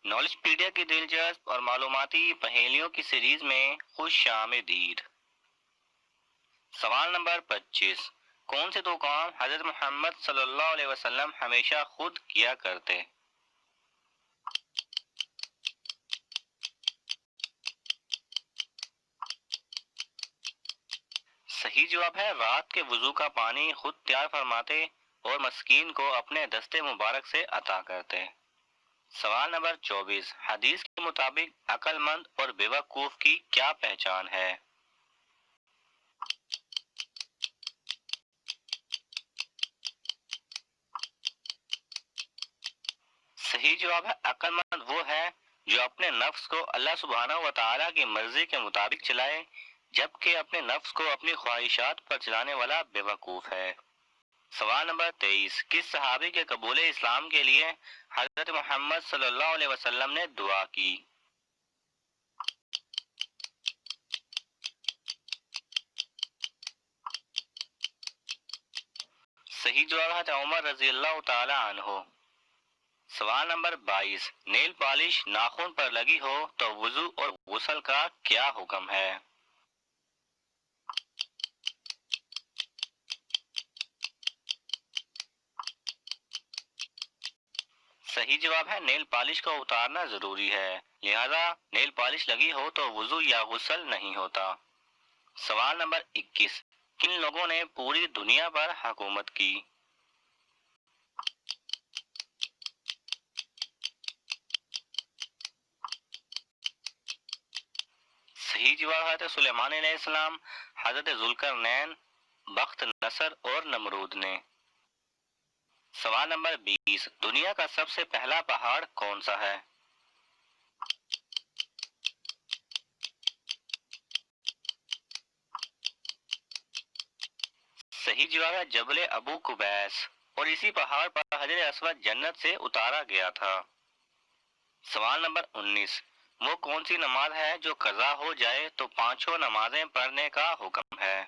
Knowledge pedia کی دلچسپ اور معلوماتی پہیلیوں کی سیریز میں خوش آمدید۔ سوال نمبر 25، کون سے دو کام حضرت محمد صلی اللہ علیہ وسلم ہمیشہ خود کیا کرتے؟ صحیح جواب ہے رات کے وضو کا پانی خود تیار فرماتے اور مسکین کو اپنے دستے مبارک سے عطا کرتے۔ سوال نمبر 24، حدیث کے مطابق عقل مند اور بیوقوف کی کیا پہچان ہے؟ صحیح جواب ہے عقل مند وہ ہے جو اپنے نفس کو اللہ سبحانہ و تعالیٰ کی مرضی کے مطابق چلائے، جبکہ اپنے نفس کو اپنی خواہشات پر چلانے والا بیوقوف ہے۔ سوال نمبر 23، کس صحابی کے قبول اسلام کے لیے حضرت محمد صلی اللہ علیہ وسلم نے دعا کی؟ صحیح جواب ہے عمر رضی اللہ تعالی عنہ۔ سوال نمبر 22، نیل پالش ناخن پر لگی ہو تو وضو اور غسل کا کیا حکم ہے؟ صحیح جواب ہے نیل پالش کو اتارنا ضروری ہے، لہذا نیل پالش لگی ہو تو وضو یا غسل نہیں ہوتا۔ سوال نمبر 21، کن لوگوں نے پوری دنیا پر حکومت کی؟ صحیح جواب ہے سلیمان علیہ السلام، حضرت ذوالقرنین، بخت نصر اور نمرود نے۔ سوال نمبر 20، دنیا کا سب سے پہلا پہاڑ کون سا ہے؟ صحیح جواب ہے جبل ابو قبیس، اور اسی پہاڑ پر حجر اسود جنت سے اتارا گیا تھا۔ سوال نمبر 19، وہ کون سی نماز ہے جو قضا ہو جائے تو پانچوں نمازیں پڑھنے کا حکم ہے؟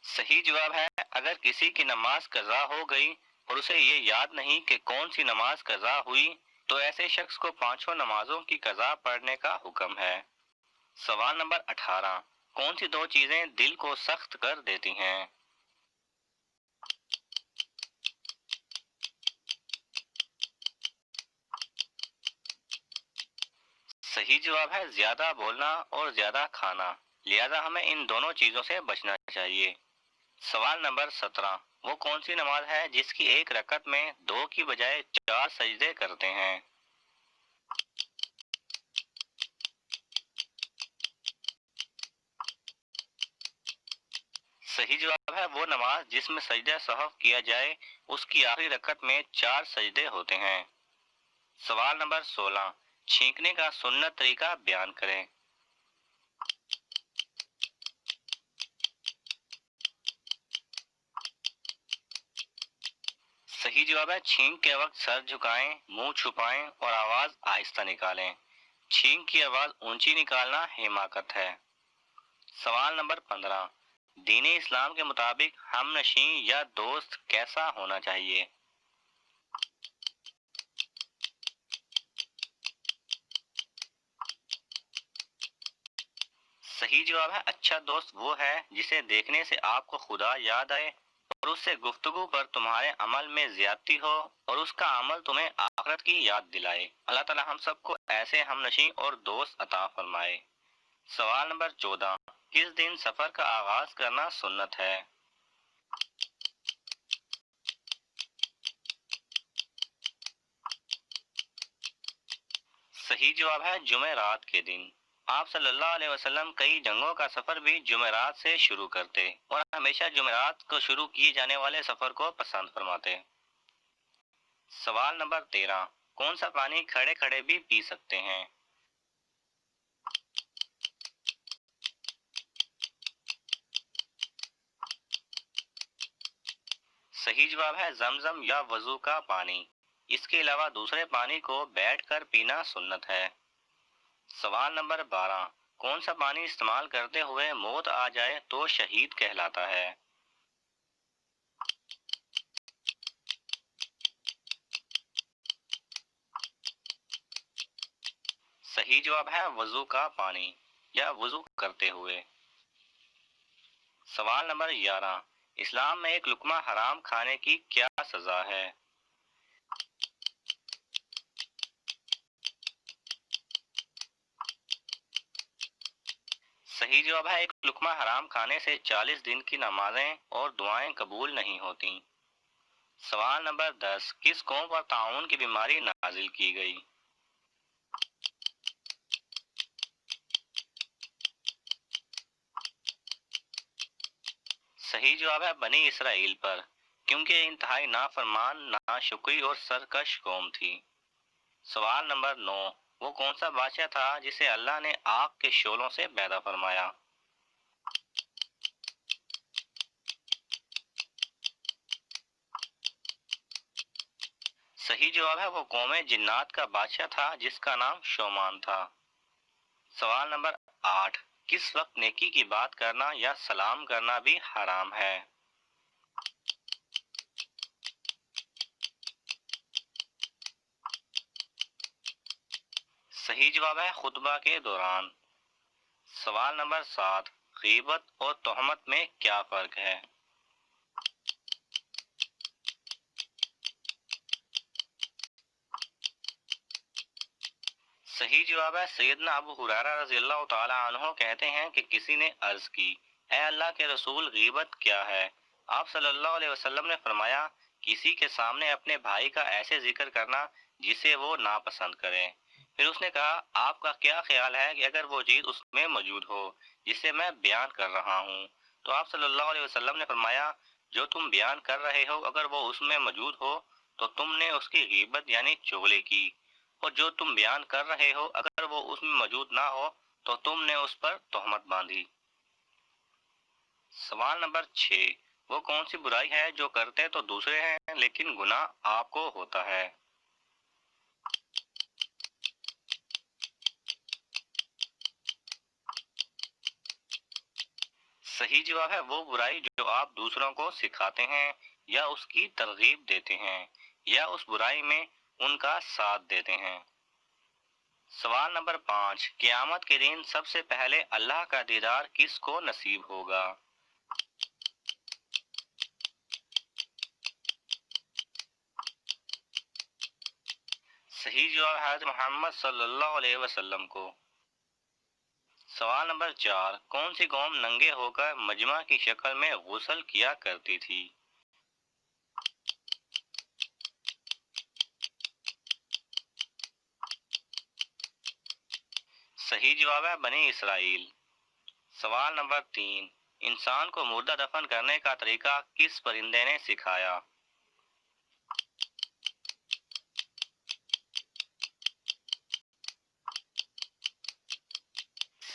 صحیح جواب ہے اگر کسی کی نماز قضا ہو گئی اور اسے یہ یاد نہیں کہ کون سی نماز قضا ہوئی تو ایسے شخص کو پانچوں نمازوں کی قضا پڑھنے کا حکم ہے۔ سوال نمبر 18، کون سی دو چیزیں دل کو سخت کر دیتی ہیں؟ صحیح جواب ہے زیادہ بولنا اور زیادہ کھانا، لہذا ہمیں ان دونوں چیزوں سے بچنا چاہیے۔ سوال نمبر 17، وہ کون سی نماز ہے جس کی ایک رکعت میں 2 کی بجائے 4 سجدے کرتے ہیں؟ صحیح جواب ہے وہ نماز جس میں سجدہ سہو کیا جائے اس کی آخری رکعت میں 4 سجدے ہوتے ہیں۔ سوال نمبر 16، چھینکنے کا سنت طریقہ بیان کریں۔ صحیح جواب ہے چھینک کے وقت سر جھکائیں، منہ چھپائیں اور آواز آہستہ نکالیں۔ چھینک کی آواز اونچی نکالنا حماقت ہے۔ سوال نمبر 15، دین اسلام کے مطابق ہم نشیں یا دوست کیسا ہونا چاہیے؟ صحیح جواب ہے اچھا دوست وہ ہے جسے دیکھنے سے آپ کو خدا یاد آئے اور اس سے گفتگو پر تمہارے عمل میں زیادتی ہو اور اس کا عمل تمہیں آخرت کی یاد دلائے۔ اللہ تعالی ہم سب کو ایسے ہم نشیں اور دوست عطا فرمائے۔ سوال نمبر 14، کس دن سفر کا آغاز کرنا سنت ہے؟ صحیح جواب ہے جمعرات کے دن۔ آپ صلی اللہ علیہ وسلم کئی جنگوں کا سفر بھی جمعرات سے شروع کرتے اور ہمیشہ جمعرات کو شروع کیے جانے والے سفر کو پسند فرماتے۔ سوال نمبر 13، کون سا پانی کھڑے کھڑے بھی پی سکتے ہیں؟ صحیح جواب ہے زمزم یا وضو کا پانی۔ اس کے علاوہ دوسرے پانی کو بیٹھ کر پینا سنت ہے۔ سوال نمبر 12، کون سا پانی استعمال کرتے ہوئے موت آ جائے تو شہید کہلاتا ہے؟ صحیح جواب ہے وضو کا پانی یا وضو کرتے ہوئے۔ سوال نمبر 11، اسلام میں ایک لقمہ حرام کھانے کی کیا سزا ہے؟ صحیح جواب ہے ایک لقمہ حرام کھانے سے 40 دن کی نمازیں اور دعائیں قبول نہیں ہوتیں۔ سوال نمبر 10، کس قوم پر طاعون کی بیماری نازل کی گئی؟ صحیح جواب ہے بنی اسرائیل پر، کیونکہ انتہائی نافرمان، ناشکری اور سرکش قوم تھی۔ سوال نمبر 9، وہ کون سا بادشاہ تھا جسے اللہ نے آگ کے شعلوں سے پیدا فرمایا؟ صحیح جواب ہے وہ قوم جنات کا بادشاہ تھا جس کا نام شومان تھا۔ سوال نمبر 8، کس وقت نیکی کی بات کرنا یا سلام کرنا بھی حرام ہے؟ صحیح جواب ہے خطبہ کے دوران۔ سوال نمبر 7، غیبت اور تہمت میں کیا فرق ہے؟ صحیح جواب ہے سیدنا ابو ہریرہ رضی اللہ تعالی عنہ کہتے ہیں کہ کسی نے عرض کی، اے اللہ کے رسول غیبت کیا ہے؟ آپ صلی اللہ علیہ وسلم نے فرمایا، کسی کے سامنے اپنے بھائی کا ایسے ذکر کرنا جسے وہ ناپسند کرے۔ پھر اس نے کہا، آپ کا کیا خیال ہے کہ اگر وہ چیز اس میں موجود ہو جسے میں بیان کر رہا ہوں؟ تو آپ صلی اللہ علیہ وسلم نے فرمایا، جو تم بیان کر رہے ہو اگر وہ اس میں موجود ہو تو تم نے اس کی غیبت یعنی چغلی کی، اور جو تم بیان کر رہے ہو اگر وہ اس میں موجود نہ ہو تو تم نے اس پر تہمت باندھی۔ سوال نمبر 6، وہ کون سی برائی ہے جو کرتے تو دوسرے ہیں لیکن گناہ آپ کو ہوتا ہے؟ صحیح جواب ہے وہ برائی جو آپ دوسروں کو سکھاتے ہیں یا اس کی ترغیب دیتے ہیں یا اس برائی میں ان کا ساتھ دیتے ہیں۔ سوال نمبر 5، قیامت کے دن سب سے پہلے اللہ کا دیدار کس کو نصیب ہوگا؟ صحیح جواب حضرت محمد صلی اللہ علیہ وسلم کو۔ سوال نمبر 4، کون سی قوم ننگے ہو کر مجمع کی شکل میں غسل کیا کرتی تھی؟ صحیح جواب ہے بنی اسرائیل۔ سوال نمبر 3، انسان کو مردہ دفن کرنے کا طریقہ کس پرندے نے سکھایا؟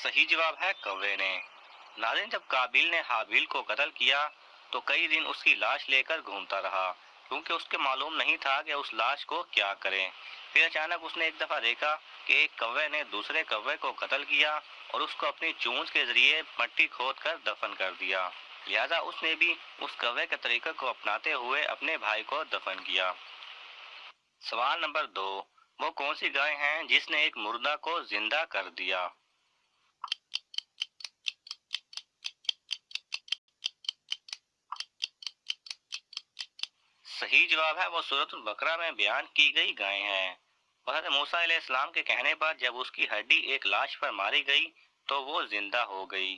صحیح جواب ہے کوے نے۔ ناظرین، جب قابیل نے حابیل کو قتل کیا تو کئی دن اس کی لاش لے کر گھومتا رہا، کیونکہ اس کے معلوم نہیں تھا کہ اس لاش کو کیا کریں۔ پھر اچانک اس نے ایک دفعہ دیکھا کہ ایک کوے نے دوسرے کوے کو قتل کیا اور اس کو اپنی چونچ کے ذریعے مٹی کھود کر دفن کر دیا، لہذا اس نے بھی اس کوے کے طریقے کو اپناتے ہوئے اپنے بھائی کو دفن کیا۔ سوال نمبر 2، وہ کون سی گائے ہیں جس نے ایک مردہ کو زندہ کر دیا؟ صحیح جواب ہے وہ سورۃ البقرہ میں بیان کی گئی گائے ہیں۔ حضرت موسیٰ علیہ السلام کے کہنے پر جب اس کی ہڈی ایک لاش پر ماری گئی تو وہ زندہ ہو گئی،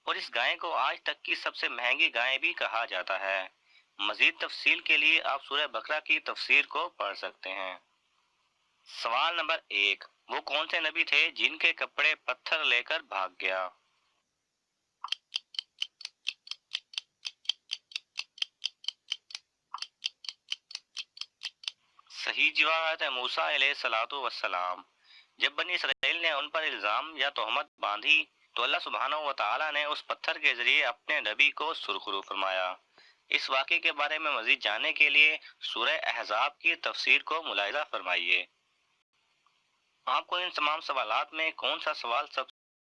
اور اس گائے کو آج تک کی سب سے مہنگی گائے بھی کہا جاتا ہے۔ مزید تفصیل کے لیے آپ سورہ بقرہ کی تفسیر کو پڑھ سکتے ہیں۔ سوال نمبر 1، وہ کون سے نبی تھے جن کے کپڑے پتھر لے کر بھاگ گیا؟ صحیح جواب ہے موسیٰ علیہ السلام۔ جب بنی اسرائیل نے ان پر الزام یا تہمت باندھی تو اللہ سبحانہ و تعالیٰ نے اس پتھر کے ذریعے اپنے نبی کو سرخرو فرمایا۔ اس واقعے کے بارے میں مزید جاننے کے لیے سورہ احزاب کی تفسیر کو ملاحظہ فرمائیے۔ آپ کو ان تمام سوالات میں کون سا سوال سب